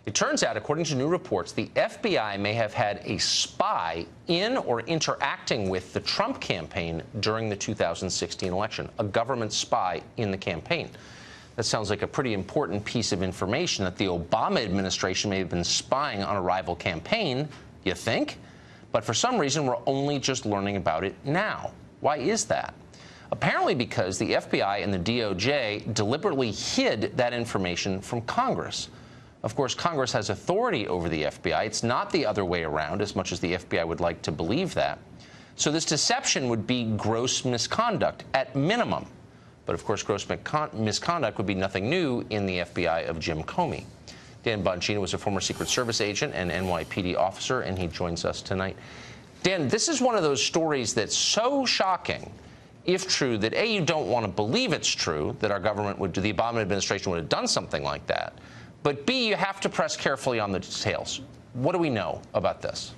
It turns out, according to new reports, the FBI may have had a spy in or interacting with the Trump campaign during the 2016 election, a government spy in the campaign. That sounds like a pretty important piece of information, that the Obama administration may have been spying on a rival campaign, you think? But for some reason, we're only just learning about it now. Why is that? Apparently because the FBI and the DOJ deliberately hid that information from Congress. Of course, Congress has authority over the FBI. It's not the other way around, as much as the FBI would like to believe that. So this deception would be gross misconduct at minimum. But of course, gross misconduct would be nothing new in the FBI of Jim Comey. Dan Bongino was a former Secret Service agent and NYPD officer, and he joins us tonight. Dan, this is one of those stories that's so shocking, if true, that A, you don't want to believe it's true, that our government would do, the Obama administration would have done something like that. But B, you have to press carefully on the details. What do we know about this?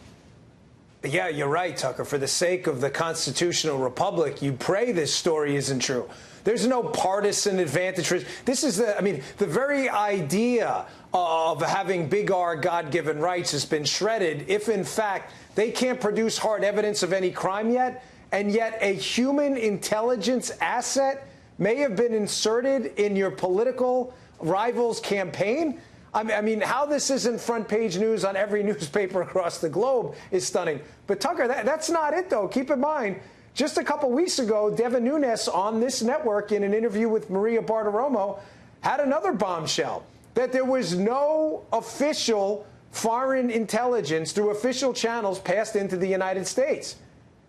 Yeah, you're right, Tucker. For the sake of the constitutional republic, you pray this story isn't true. There's no partisan advantage. This is the very idea of having big R God-given rights has been shredded if, in fact, they can't produce hard evidence of any crime yet, and yet a human intelligence asset may have been inserted in your political rival's campaign. I mean, how this isn't front page news on every newspaper across the globe is stunning. But, Tucker, that's not it, though. Keep in mind, just a couple weeks ago, Devin Nunes on this network in an interview with Maria Bartiromo had another bombshell, that there was no official foreign intelligence through official channels passed into the United States.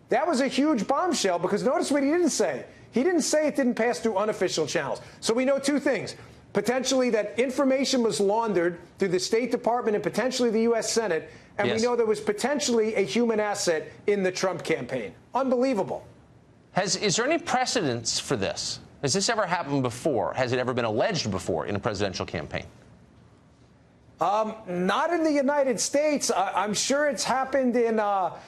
That was a huge bombshell because notice what he didn't say. He didn't say it didn't pass through unofficial channels. So we know two things. Potentially that information was laundered through the State Department and potentially the U.S. Senate. And yes, we know there was potentially a human asset in the Trump campaign. Unbelievable. Is there any precedence for this? Has this ever happened before? Has it ever been alleged before in a presidential campaign? Not in the United States. I'm sure it's happened in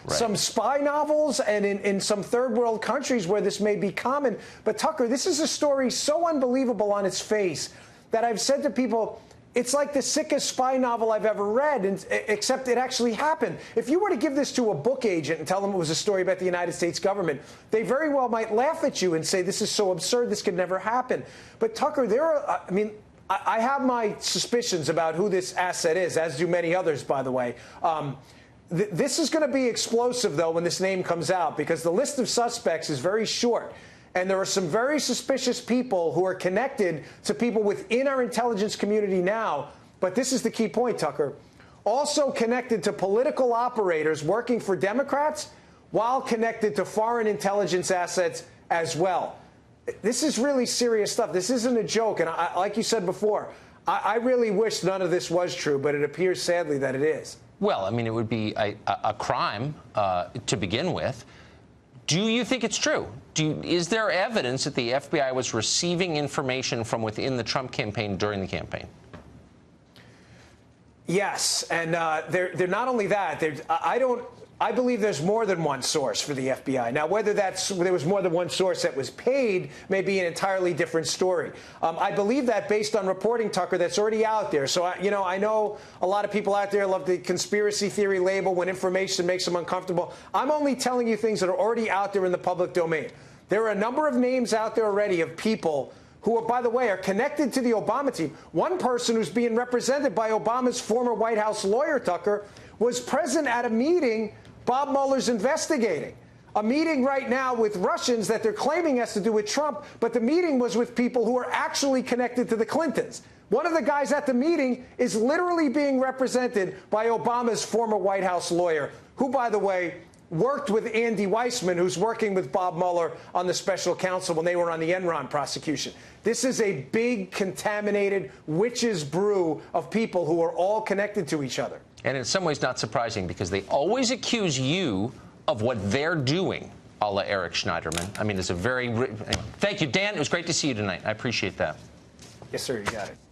some spy novels and in some third world countries where this may be common. But, Tucker, this is a story so unbelievable on its face that I've said to people, it's like the sickest spy novel I've ever read, except it actually happened. If you were to give this to a book agent and tell them it was a story about the United States government, they very well might laugh at you and say, this is so absurd, this could never happen. But, Tucker, I have my suspicions about who this asset is, as do many others, by the way. This is going to be explosive, though, when this name comes out, because the list of suspects is very short. And there are some very suspicious people who are connected to people within our intelligence community now. But this is the key point, Tucker. Also connected to political operators working for Democrats, while connected to foreign intelligence assets as well. This is really serious stuff. This isn't a joke. And like you said before, I really wish none of this was true, but it appears sadly that it is. Well, I mean, it would be a crime to begin with. Do you think it's true? Is there evidence that the FBI was receiving information from within the Trump campaign during the campaign? Yes, and they're not only that. I believe there's more than one source for the FBI. Now, whether there was more than one source that was paid may be an entirely different story. I believe that based on reporting, Tucker, that's already out there. So, I know a lot of people out there love the conspiracy theory label when information makes them uncomfortable. I'm only telling you things that are already out there in the public domain. There are a number of names out there already of people who, by the way, are connected to the Obama team. One person who's being represented by Obama's former White House lawyer, Tucker, was present at a meeting Bob Mueller's investigating. A meeting right now with Russians that they're claiming has to do with Trump, but the meeting was with people who are actually connected to the Clintons. One of the guys at the meeting is literally being represented by Obama's former White House lawyer, who, by the way, worked with Andy Weissman, who's working with Bob Mueller on the special counsel when they were on the Enron prosecution. This is a big, contaminated witch's brew of people who are all connected to each other. And in some ways not surprising, because they always accuse you of what they're doing, a la Eric Schneiderman. I mean, it's a very... Thank you, Dan. It was great to see you tonight. I appreciate that. Yes, sir. You got it.